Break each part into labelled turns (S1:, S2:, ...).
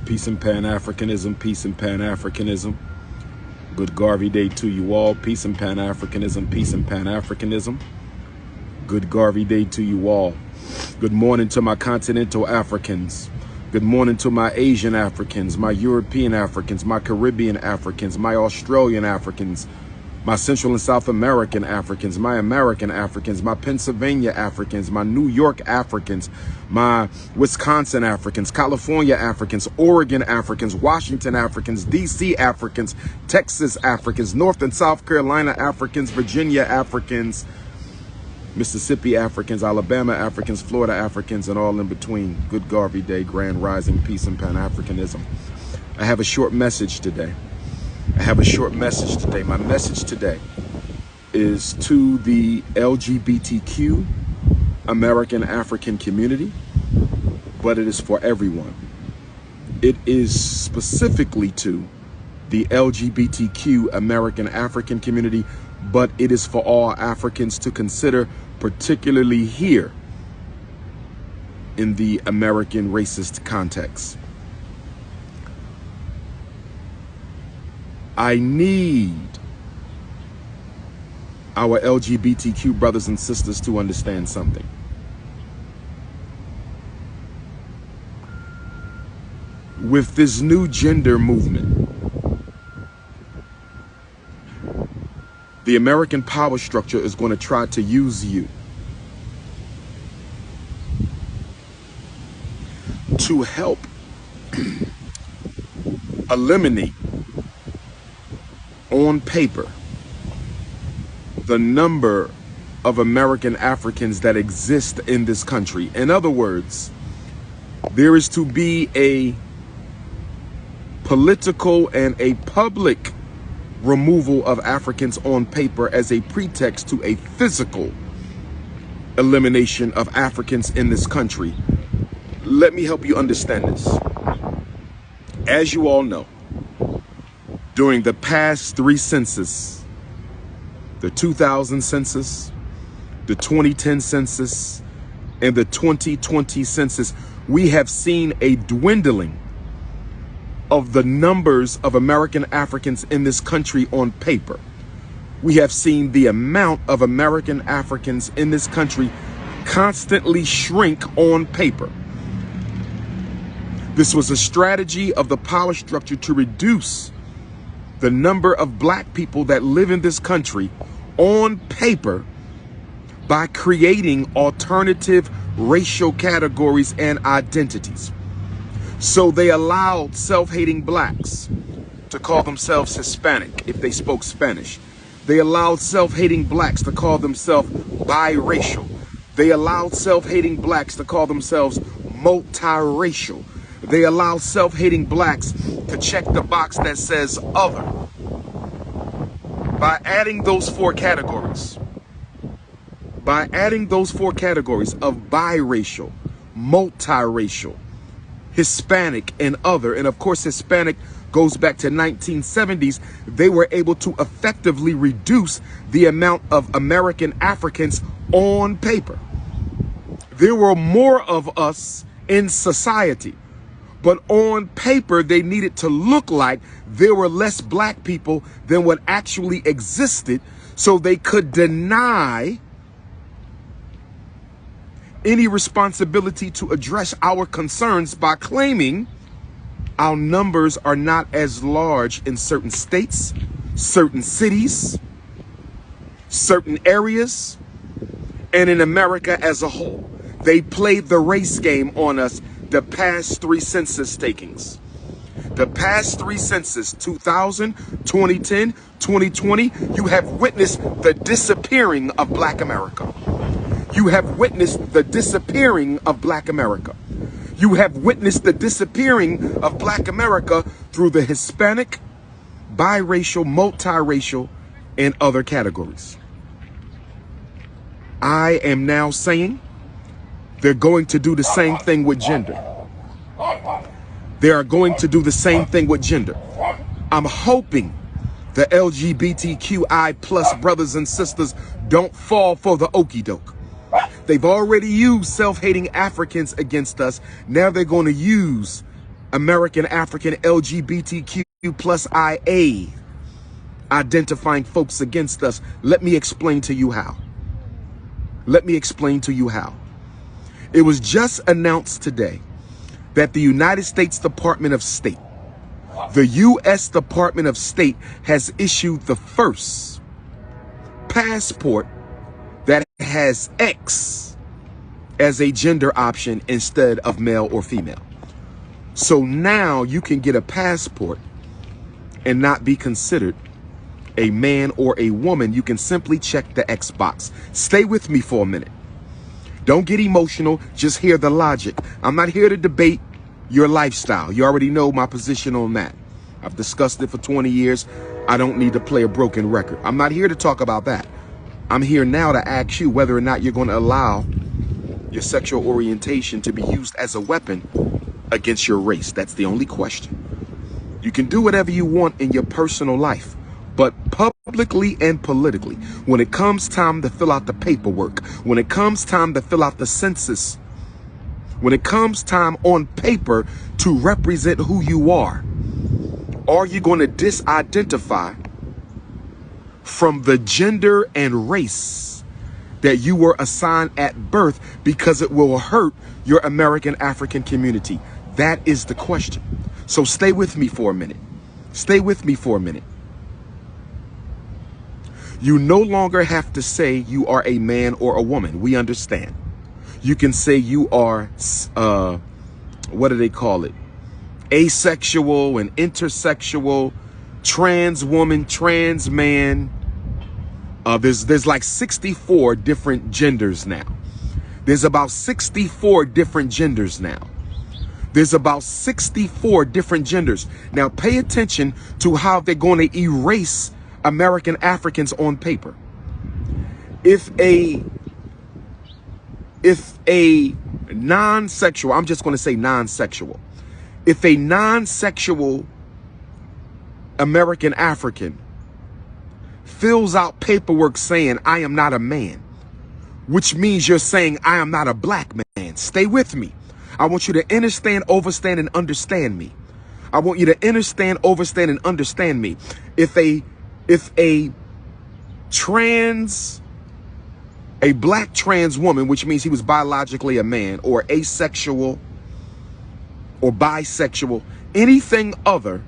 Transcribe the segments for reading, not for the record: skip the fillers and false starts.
S1: Peace and Pan-Africanism, peace and Pan-Africanism. Good Garvey Day to you all. Peace and Pan-Africanism, peace and Pan-Africanism. Good Garvey Day to you all. Good morning to my continental Africans. Good morning to my Asian Africans, my European Africans, my Caribbean Africans, my Australian Africans, my Central and South American Africans, my American Africans, my Pennsylvania Africans, my New York Africans, my Wisconsin Africans, California Africans, Oregon Africans, Washington Africans, DC Africans, Texas Africans, North and South Carolina Africans, Virginia Africans, Mississippi Africans, Alabama Africans, Florida Africans, and all in between. Good Garvey Day, Grand Rising, peace and Pan-Africanism. I have a short message today. My message today is to the LGBTQ American African community, but it is for everyone. It is specifically to the LGBTQ American African community, but it is for all Africans to consider, particularly here in the American racist context. I need our LGBTQ brothers and sisters to understand something. With this new gender movement, the American power structure is going to try to use you to help eliminate on paper the number of American Africans that exist in this country. In other words, there is to be a political and a public removal of Africans on paper as a pretext to a physical elimination of Africans in this country. Let me help you understand this. As you all know, during the past 3 censuses, the 2000 census, the 2010 census, and the 2020 census, we have seen a dwindling of the numbers of American Africans in this country on paper. We have seen the amount of American Africans in this country constantly shrink on paper. This was a strategy of the power structure to reduce the number of black people that live in this country on paper by creating alternative racial categories and identities. So they allowed self-hating blacks to call themselves Hispanic if they spoke Spanish. They allowed self-hating blacks to call themselves biracial. They allowed self-hating blacks to call themselves multiracial. They allowed self-hating blacks to check the box that says other. By adding those 4 categories, of biracial, multiracial, Hispanic, and other, and of course Hispanic goes back to 1970s, they were able to effectively reduce the amount of American Africans on paper. There were more of us in society, but on paper they needed to look like there were less black people than what actually existed, so they could deny any responsibility to address our concerns by claiming our numbers are not as large in certain states, certain cities, certain areas, and in America as a whole. They played the race game on us the past 3 census takings. The past 3 census, 2000, 2010, 2020, you have witnessed the disappearing of Black America. You have witnessed the disappearing of Black America. You have witnessed the disappearing of Black America through the Hispanic, biracial, multiracial, and other categories. I am now saying they're going to do the same thing with gender. They are going to do the same thing with gender. I'm hoping the LGBTQI plus brothers and sisters don't fall for the okie doke. They've already used self-hating Africans against us. Now they're going to use American, African, LGBTQ plus IA identifying folks against us. Let me explain to you how. Let me explain to you how. It was just announced today that the United States Department of State, the U.S. Department of State, has issued the first passport that has X as a gender option instead of male or female. So now you can get a passport and not be considered a man or a woman. You can simply check the X box. Stay with me for a minute. Don't get emotional. Just hear the logic. I'm not here to debate your lifestyle. You already know my position on that. I've discussed it for 20 years. I don't need to play a broken record. I'm not here to talk about that. I'm here now to ask you whether or not you're going to allow your sexual orientation to be used as a weapon against your race. That's the only question. You can do whatever you want in your personal life, but publicly and politically, when it comes time to fill out the paperwork, when it comes time to fill out the census, when it comes time on paper to represent who you are you going to disidentify from the gender and race that you were assigned at birth because it will hurt your American African community? That is the question. So stay with me for a minute. Stay with me for a minute. You no longer have to say you are a man or a woman. We understand. You can say you are, what do they call it? Asexual and intersexual, trans woman, trans man. There's like 64 different genders now. There's about 64 different genders now. There's about 64 different genders. Now pay attention to how they're going to erase American Africans on paper. If a non-sexual, I'm just going to say non-sexual. If a non-sexual American African fills out paperwork saying, I am not a man, which means you're saying, I am not a black man. Stay with me. I want you to understand, overstand, and understand me. I want you to understand, overstand, and understand me. If a black trans woman, which means he was biologically a man, or asexual, or bisexual, anything other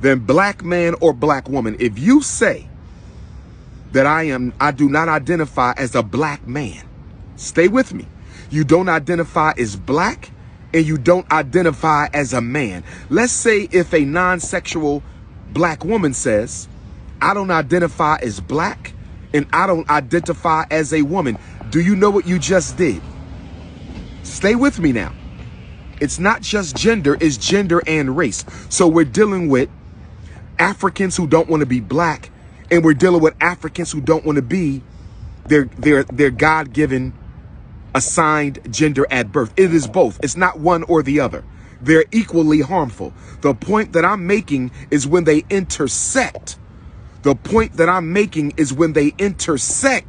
S1: than black man or black woman, if you say that I do not identify as a black man, stay with me. You don't identify as black and you don't identify as a man. Let's say if a non-sexual black woman says, I don't identify as black and I don't identify as a woman. Do you know what you just did? Stay with me now. It's not just gender, it's gender and race. So we're dealing with Africans who don't want to be black, and we're dealing with Africans who don't want to be their God-given assigned gender at birth. It is both. It's not one or the other. They're equally harmful. The point that I'm making is when they intersect. The point that I'm making is when they intersect,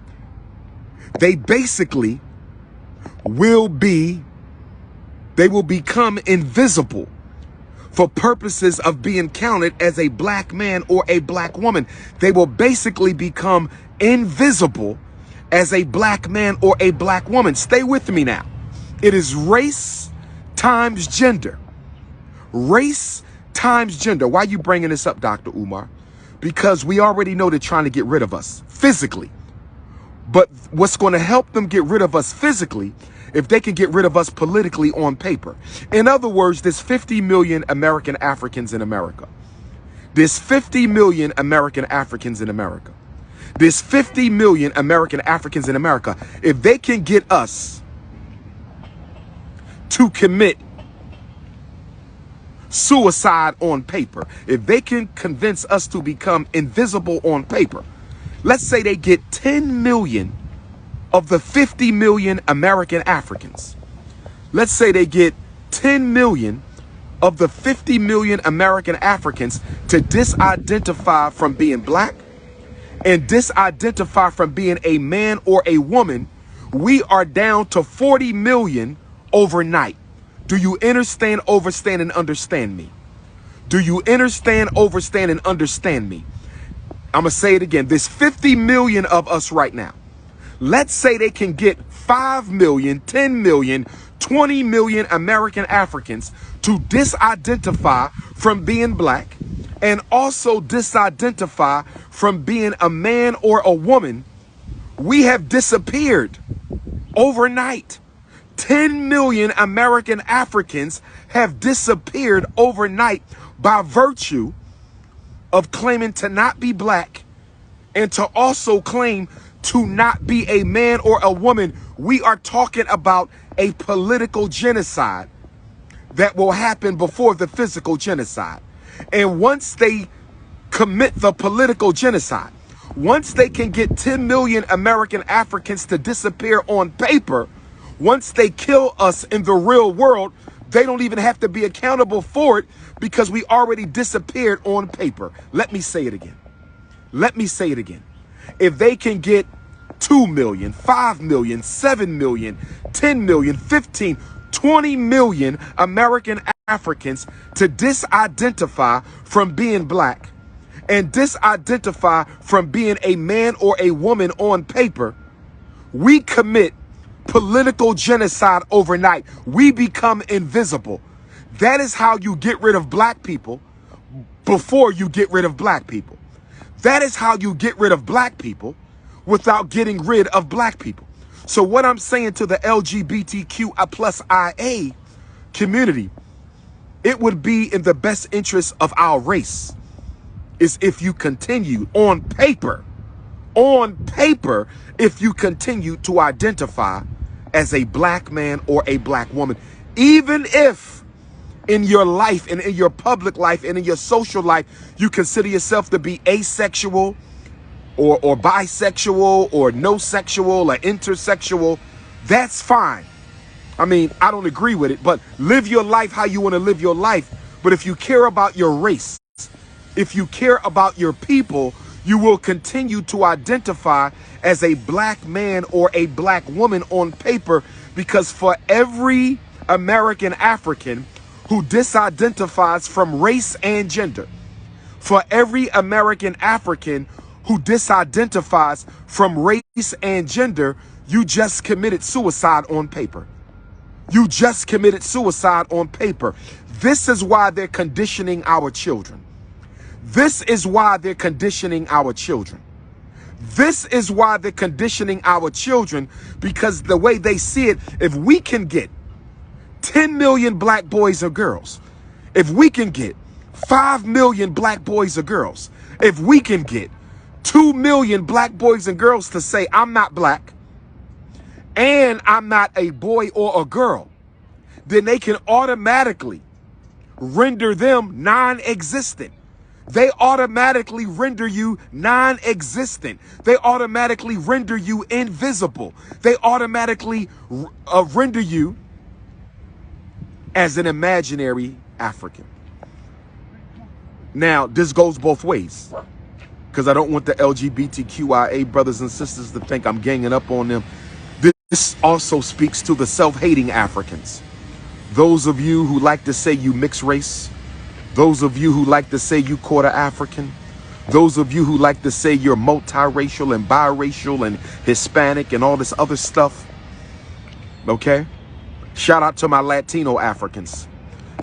S1: they basically they will become invisible for purposes of being counted as a black man or a black woman. They will basically become invisible as a black man or a black woman. Stay with me now. It is race times gender. Race times gender. Why are you bringing this up, Dr. Umar? Because we already know they're trying to get rid of us physically. But what's going to help them get rid of us physically, if they can get rid of us politically on paper. In other words, there's 50 million American Africans in America. There's 50 million American Africans in America. There's 50 million American Africans in America. If they can get us to commit suicide on paper, if they can convince us to become invisible on paper, let's say they get 10 million of the 50 million American Africans. Let's say they get 10 million of the 50 million American Africans to disidentify from being black and disidentify from being a man or a woman. We are down to 40 million overnight. Do you understand, overstand, and understand me? Do you understand, overstand, and understand me? I'm going to say it again. There's 50 million of us right now. Let's say they can get 5 million, 10 million, 20 million American Africans to disidentify from being black and also disidentify from being a man or a woman. We have disappeared overnight. 10 million American Africans have disappeared overnight by virtue of claiming to not be black and to also claim to not be a man or a woman. We are talking about a political genocide that will happen before the physical genocide. And once they commit the political genocide, once they can get 10 million American Africans to disappear on paper, once they kill us in the real world, they don't even have to be accountable for it because we already disappeared on paper. Let me say it again. Let me say it again. If they can get 2 million, 5 million, 7 million, 10 million, 15, 20 million American Africans to disidentify from being black and disidentify from being a man or a woman on paper, we commit political genocide overnight. We become invisible. That is how you get rid of black people before you get rid of black people. That is how you get rid of black people without getting rid of black people. So what I'm saying to the LGBTQ plus IA community, it would be in the best interest of our race is if you continue on paper, if you continue to identify as a black man or a black woman, even if in your life and in your public life and in your social life, you consider yourself to be asexual or bisexual or no sexual or intersexual, that's fine. I mean, I don't agree with it, but live your life how you want to live your life. But if you care about your race, if you care about your people, you will continue to identify as a black man or a black woman on paper, because for every American African who disidentifies from race and gender, for every American African who disidentifies from race and gender, you just committed suicide on paper. You just committed suicide on paper. This is why they're conditioning our children. This is why they're conditioning our children. This is why they're conditioning our children, because the way they see it, if we can get 10 million black boys or girls, if we can get 5 million black boys or girls, if we can get 2 million black boys and girls to say, I'm not black and I'm not a boy or a girl, then they can automatically render them non-existent. They automatically render you non-existent. They automatically render you invisible. They automatically render you as an imaginary African. Now, this goes both ways, because I don't want the LGBTQIA brothers and sisters to think I'm ganging up on them. This also speaks to the self-hating Africans. Those of you who like to say you mixed race, those of you who like to say you quarter African, those of you who like to say you're multiracial and biracial and Hispanic and all this other stuff, okay? Shout out to my Latino Africans.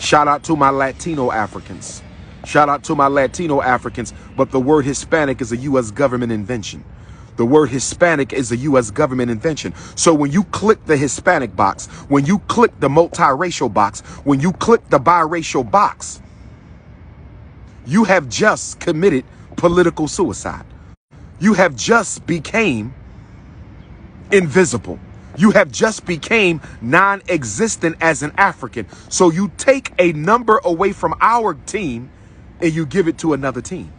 S1: Shout out to my Latino Africans. Shout out to my Latino Africans. But the word Hispanic is a U.S. government invention. The word Hispanic is a U.S. government invention. So when you click the Hispanic box, when you click the multiracial box, when you click the biracial box, you have just committed political suicide. You have just became invisible. You have just became non-existent as an African. So you take a number away from our team and you give it to another team.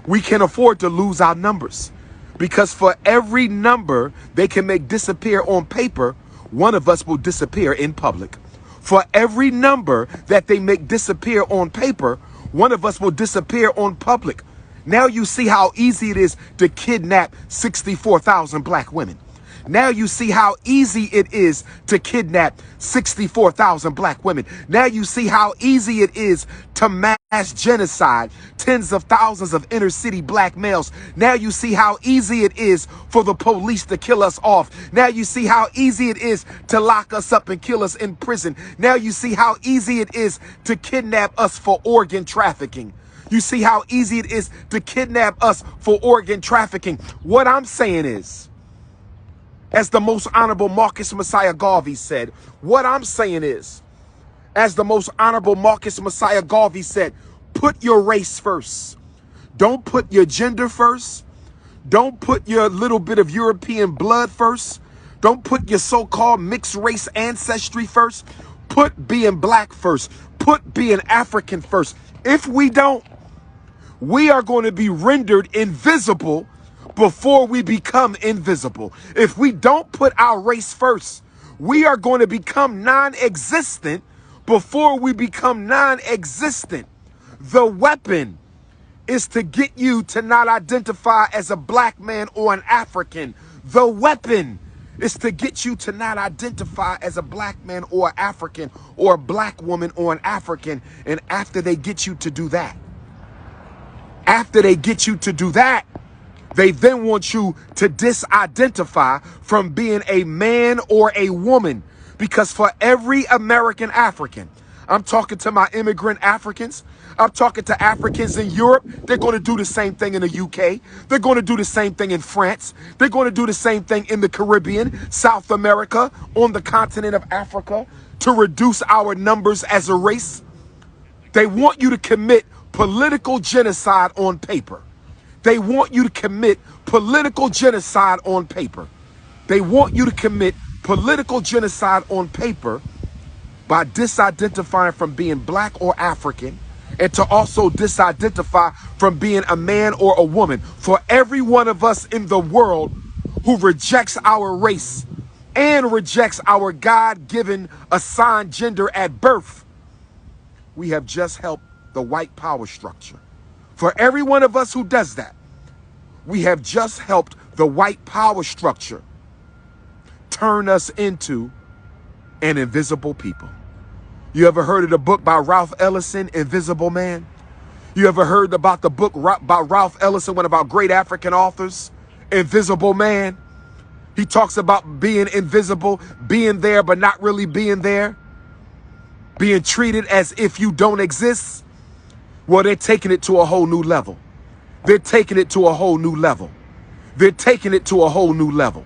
S1: We can afford to lose our numbers, because for every number they can make disappear on paper, one of us will disappear in public. For every number that they make disappear on paper, one of us will disappear on public. Now you see how easy it is to kidnap 64,000 black women. Now you see how easy it is to kidnap 64,000 black women. Now you see how easy it is to mass genocide tens of thousands of inner city black males. Now you see how easy it is for the police to kill us off. Now you see how easy it is to lock us up and kill us in prison. Now you see how easy it is to kidnap us for organ trafficking. You see how easy it is to kidnap us for organ trafficking. What I'm saying is, as the most honorable Marcus Messiah Garvey said, what I'm saying is, as the most honorable Marcus Messiah Garvey said, put your race first. Don't put your gender first. Don't put your little bit of European blood first. Don't put your so-called mixed race ancestry first. Put being black first. Put being African first. If we don't, we are going to be rendered invisible before we become invisible. If we don't put our race first, we are going to become non-existent before we become non-existent. The weapon is to get you to not identify as a black man or an African. The weapon is to get you to not identify as a black man or African or a black woman or an African. And after they get you to do that, they then want you to disidentify from being a man or a woman. Because for every American African, I'm talking to my immigrant Africans, I'm talking to Africans in Europe, they're going to do the same thing in the UK. They're going to do the same thing in France. They're going to do the same thing in the Caribbean, South America, on the continent of Africa, to reduce our numbers as a race. They want you to commit political genocide on paper. They want you to commit political genocide on paper. They want you to commit political genocide on paper by disidentifying from being black or African, and to also disidentify from being a man or a woman. For every one of us in the world who rejects our race and rejects our God-given assigned gender at birth, we have just helped the white power structure. For every one of us who does that, we have just helped the white power structure turn us into an invisible people. You ever heard of the book by Ralph Ellison, Invisible Man? You ever heard about the book by Ralph Ellison, one about great African authors, Invisible Man? He talks about being invisible, being there but not really being there, being treated as if you don't exist. Well, they're taking it to a whole new level. They're taking it to a whole new level. They're taking it to a whole new level.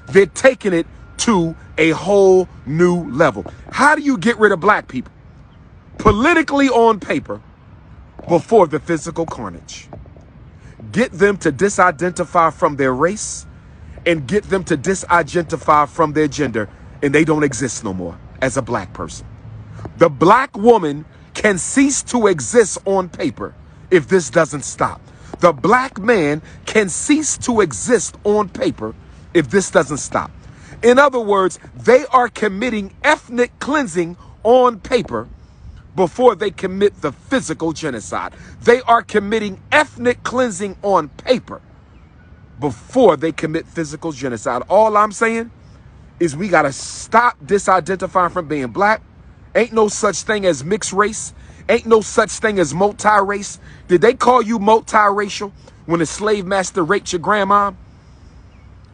S1: They're taking it to a whole new level. How do you get rid of black people? Politically on paper, before the physical carnage. Get them to disidentify from their race and get them to disidentify from their gender, and they don't exist no more as a black person. The black woman can cease to exist on paper if this doesn't stop. The black man can cease to exist on paper if this doesn't stop. In other words, they are committing ethnic cleansing on paper before they commit the physical genocide. They are committing ethnic cleansing on paper before they commit physical genocide. All I'm saying is we got to stop disidentifying from being black. Ain't no such thing as mixed race. Ain't no such thing as multi-race. Did they call you multiracial when the slave master raped your grandma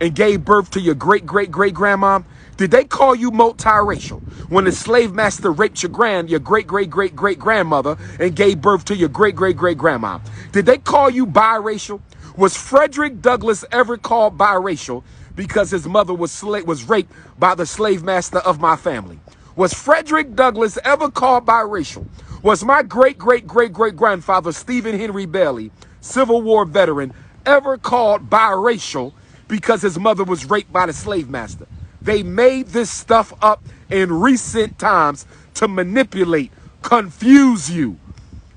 S1: and gave birth to your great-great-great-grandma? Did they call you multiracial when the slave master raped your great-great-great-great-grandmother and gave birth to your great-great-great-grandma? Did they call you biracial? Was Frederick Douglass ever called biracial because his mother was raped by the slave master of my family? Was Frederick Douglass ever called biracial? Was my great-great-great-great-grandfather, Stephen Henry Bailey, Civil War veteran, ever called biracial because his mother was raped by the slave master? They made this stuff up in recent times to manipulate, confuse you,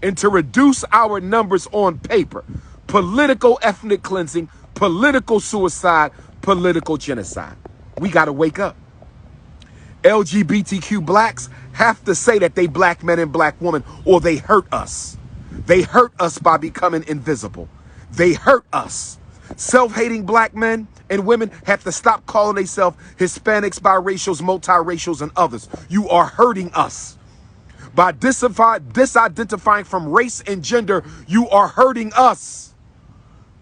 S1: and to reduce our numbers on paper. Political ethnic cleansing, political suicide, political genocide. We got to wake up. LGBTQ blacks have to say that they black men and black women, or they hurt us. They hurt us by becoming invisible. They hurt us. Self-hating black men and women have to stop calling themselves Hispanics, biracials, multiracials, and others. You are hurting us. By disidentifying from race and gender, you are hurting us.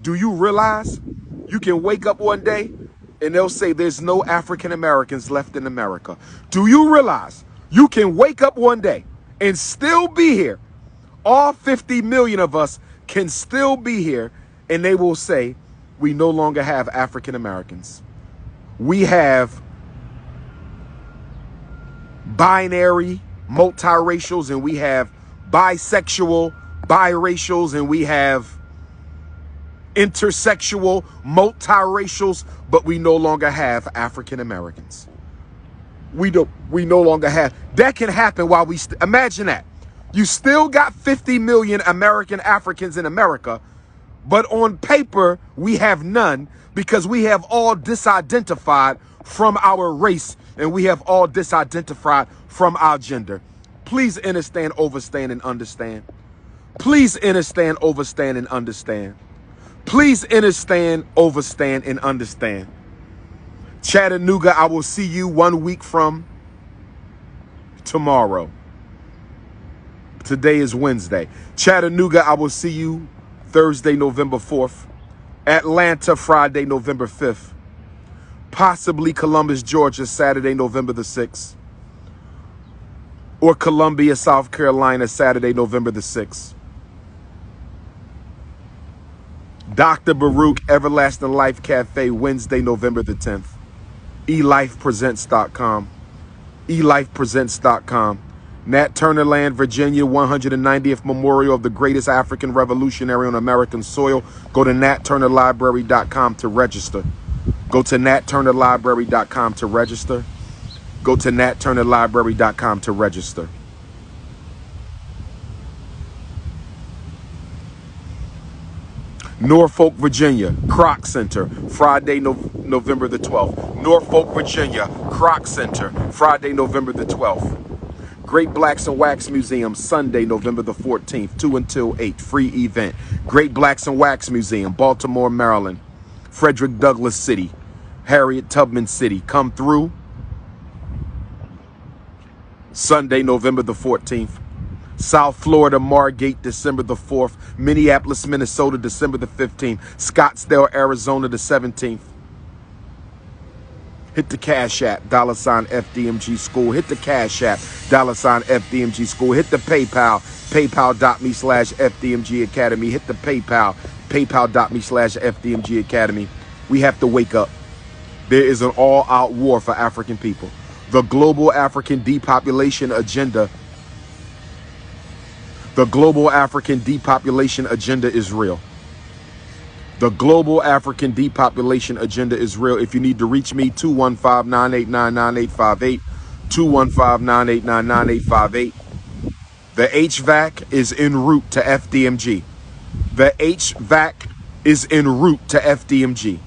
S1: Do you realize you can wake up one day and they'll say there's no African Americans left in America? Do you realize you can wake up one day and still be here? All 50 million of us can still be here, and they will say we no longer have African Americans. We have binary multiracials, and we have bisexual biracials, and we have intersexual multiracials, but we no longer have African Americans. We no longer have. That can happen while we imagine that. You still got 50 million American Africans in America, but on paper, we have none because we have all disidentified from our race and we have all disidentified from our gender. Please understand, overstand, and understand. Please understand, overstand, and understand. Please understand, overstand, and understand. Chattanooga, I will see you 1 week from tomorrow. Today is Wednesday. Chattanooga, I will see you Thursday, November 4th. Atlanta, Friday, November 5th. Possibly Columbus, Georgia, Saturday, November the 6th. Or Columbia, South Carolina, Saturday, November the 6th. Dr. Baruch, Everlasting Life Cafe, Wednesday, November the 10th. elifepresents.com. elifepresents.com. Nat Turner Land, Virginia, 190th Memorial of the greatest African revolutionary on American soil. Go to natturnerlibrary.com to register. Go to natturnerlibrary.com to register. Go to natturnerlibrary.com to register. Norfolk, Virginia, Kroc Center, Friday, November the 12th. Norfolk, Virginia, Kroc Center, Friday, November the 12th. Great Blacks and Wax Museum, Sunday, November the 14th, 2 until 8, free event. Great Blacks and Wax Museum, Baltimore, Maryland, Frederick Douglass City, Harriet Tubman City. Come through. Sunday, November the 14th. South Florida, Margate, December the 4th. Minneapolis, Minnesota, December the 15th. Scottsdale, Arizona, the 17th. Hit the Cash App, $FDMG School. Hit the Cash App, $FDMG School. Hit the PayPal, paypal.me/FDMG Academy. Hit the PayPal, paypal.me/FDMG Academy. We have to wake up. There is an all-out war for African people. The global African depopulation agenda. The global African depopulation agenda is real. The global African depopulation agenda is real. If you need to reach me, 215-989-9858, 215-989-9858. The HVAC is en route to FDMG. The HVAC is en route to FDMG.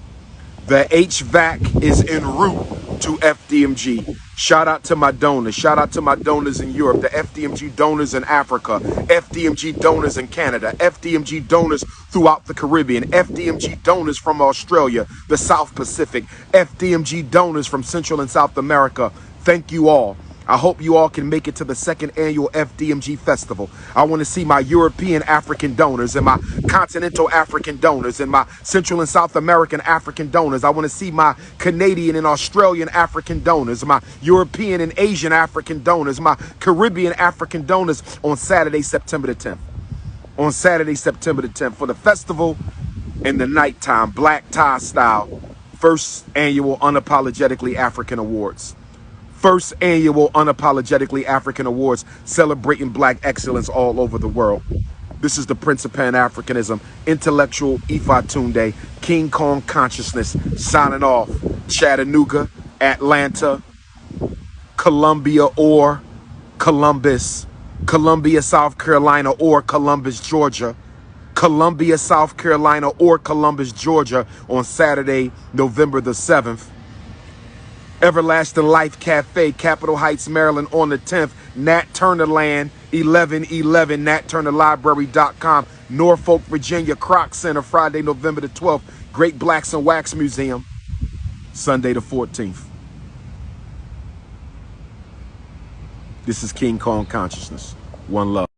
S1: The HVAC is en route to FDMG. Shout out to my donors. Shout out to my donors in Europe, the FDMG donors in Africa, FDMG donors in Canada, FDMG donors throughout the Caribbean, FDMG donors from Australia, the South Pacific, FDMG donors from Central and South America. Thank you all. I hope you all can make it to the second annual FDMG Festival. I want to see my European African donors and my continental African donors and my Central and South American African donors. I want to see my Canadian and Australian African donors, my European and Asian African donors, my Caribbean African donors on Saturday, September the 10th. On Saturday, September the 10th for the festival in the nighttime, black tie style, first annual Unapologetically African Awards. First annual Unapologetically African Awards, celebrating black excellence all over the world. This is the Prince of Pan-Africanism, intellectual Ifa Tunde, King Kong Consciousness, signing off. Chattanooga, Atlanta, Columbia or Columbus, Columbia, South Carolina or Columbus, Georgia, Columbia, South Carolina or Columbus, Georgia on Saturday, November the 7th. Everlasting Life Cafe, Capitol Heights, Maryland on the 10th. Nat Turner Land, 1111, natturnerlibrary.com. Norfolk, Virginia, Croc Center, Friday, November the 12th. Great Blacks and Wax Museum, Sunday the 14th. This is King Kong Consciousness. One love.